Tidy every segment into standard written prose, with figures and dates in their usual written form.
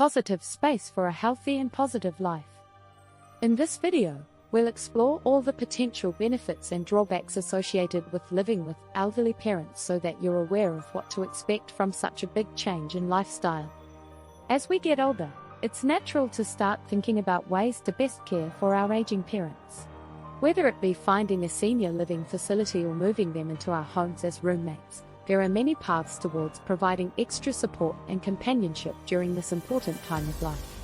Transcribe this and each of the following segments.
Positive space for a healthy and positive life. In this video, we'll explore all the potential benefits and drawbacks associated with living with elderly parents so that you're aware of what to expect from such a big change in lifestyle. As we get older, it's natural to start thinking about ways to best care for our aging parents. Whether it be finding a senior living facility or moving them into our homes as roommates, there are many paths towards providing extra support and companionship during this important time of life.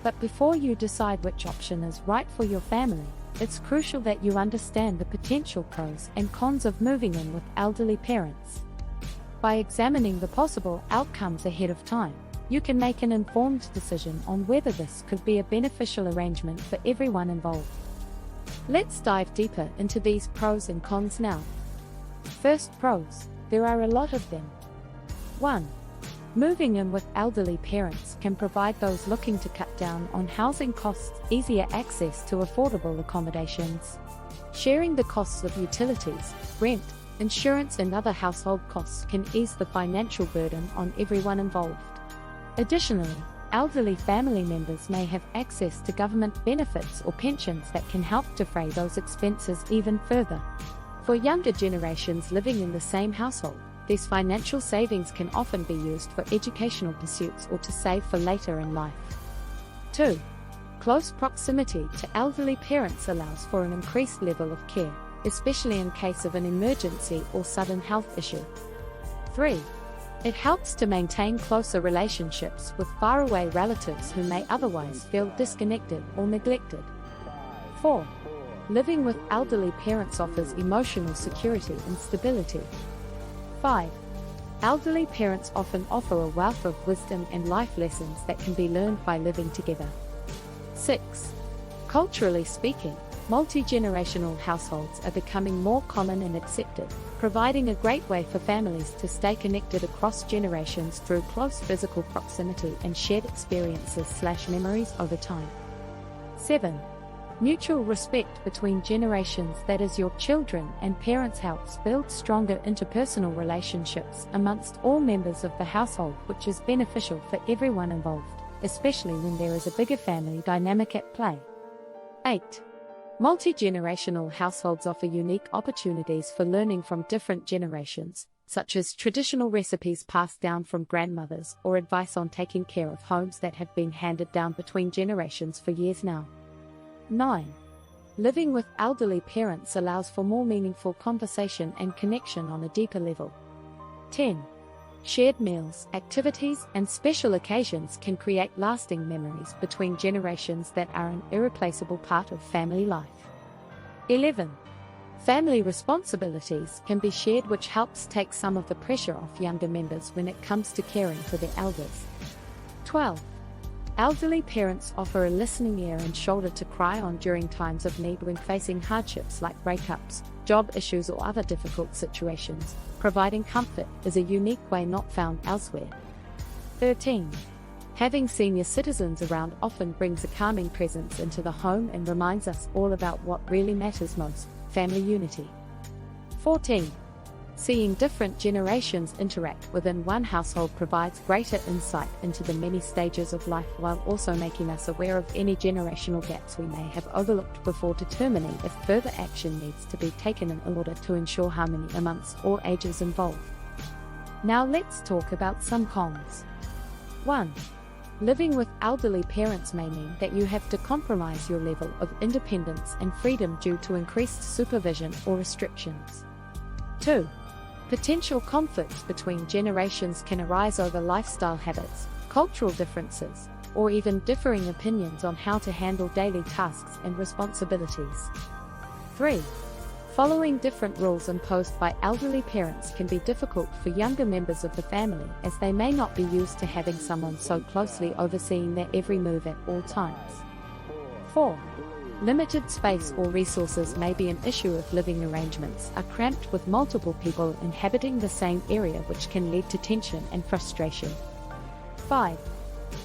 But before you decide which option is right for your family, it's crucial that you understand the potential pros and cons of moving in with elderly parents. By examining the possible outcomes ahead of time, you can make an informed decision on whether this could be a beneficial arrangement for everyone involved. Let's dive deeper into these pros and cons now. First, pros. There are a lot of them. 1. Moving in with elderly parents can provide those looking to cut down on housing costs easier access to affordable accommodations. Sharing the costs of utilities, rent, insurance and other household costs can ease the financial burden on everyone involved. Additionally, elderly family members may have access to government benefits or pensions that can help defray those expenses even further. For younger generations living in the same household, these financial savings can often be used for educational pursuits or to save for later in life. 2. Close proximity to elderly parents allows for an increased level of care, especially in case of an emergency or sudden health issue. 3. It helps to maintain closer relationships with faraway relatives who may otherwise feel disconnected or neglected. 4. Living with elderly parents offers emotional security and stability. 5. Elderly parents often offer a wealth of wisdom and life lessons that can be learned by living together. 6. Culturally speaking, multi-generational households are becoming more common and accepted, providing a great way for families to stay connected across generations through close physical proximity and shared experiences/memories over time. 7. Mutual respect between generations, that is your children and parents, helps build stronger interpersonal relationships amongst all members of the household, which is beneficial for everyone involved, especially when there is a bigger family dynamic at play. 8. Multi-generational households offer unique opportunities for learning from different generations, such as traditional recipes passed down from grandmothers or advice on taking care of homes that have been handed down between generations for years now. 9. Living with elderly parents allows for more meaningful conversation and connection on a deeper level. 10. Shared meals, activities, and special occasions can create lasting memories between generations that are an irreplaceable part of family life. 11. Family responsibilities can be shared, which helps take some of the pressure off younger members when it comes to caring for their elders. 12. Elderly parents offer a listening ear and shoulder to cry on during times of need when facing hardships like breakups, job issues or other difficult situations. Providing comfort is a unique way not found elsewhere. 13. Having senior citizens around often brings a calming presence into the home and reminds us all about what really matters most: family unity. 14. Seeing different generations interact within one household provides greater insight into the many stages of life, while also making us aware of any generational gaps we may have overlooked before determining if further action needs to be taken in order to ensure harmony amongst all ages involved. Now let's talk about some cons. 1. Living with elderly parents may mean that you have to compromise your level of independence and freedom due to increased supervision or restrictions. 2. Potential conflicts between generations can arise over lifestyle habits, cultural differences, or even differing opinions on how to handle daily tasks and responsibilities. 3. Following different rules imposed by elderly parents can be difficult for younger members of the family, as they may not be used to having someone so closely overseeing their every move at all times. 4. Limited space or resources may be an issue if living arrangements are cramped with multiple people inhabiting the same area, which can lead to tension and frustration. 5.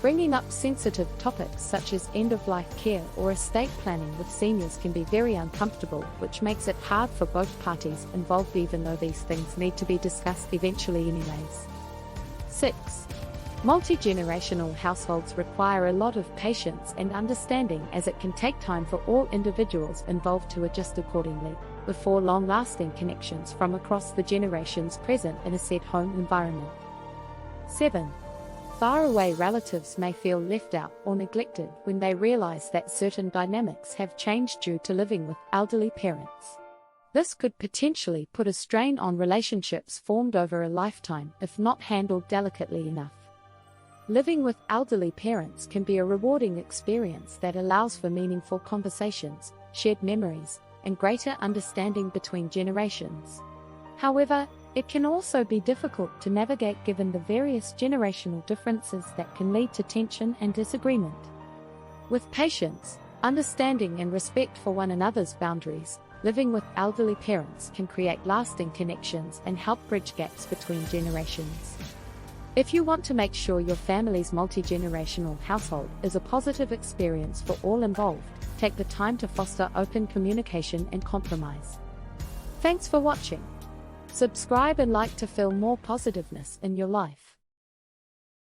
Bringing up sensitive topics such as end-of-life care or estate planning with seniors can be very uncomfortable, which makes it hard for both parties involved, even though these things need to be discussed eventually anyways. 6. Multi-generational households require a lot of patience and understanding, as it can take time for all individuals involved to adjust accordingly, before long-lasting connections from across the generations present in a said home environment. 7. Faraway relatives may feel left out or neglected when they realize that certain dynamics have changed due to living with elderly parents. This could potentially put a strain on relationships formed over a lifetime if not handled delicately enough. Living with elderly parents can be a rewarding experience that allows for meaningful conversations, shared memories, and greater understanding between generations. However, it can also be difficult to navigate given the various generational differences that can lead to tension and disagreement. With patience, understanding, and respect for one another's boundaries, living with elderly parents can create lasting connections and help bridge gaps between generations. If you want to make sure your family's multi-generational household is a positive experience for all involved, take the time to foster open communication and compromise. Thanks for watching. Subscribe and like to feel more positiveness in your life.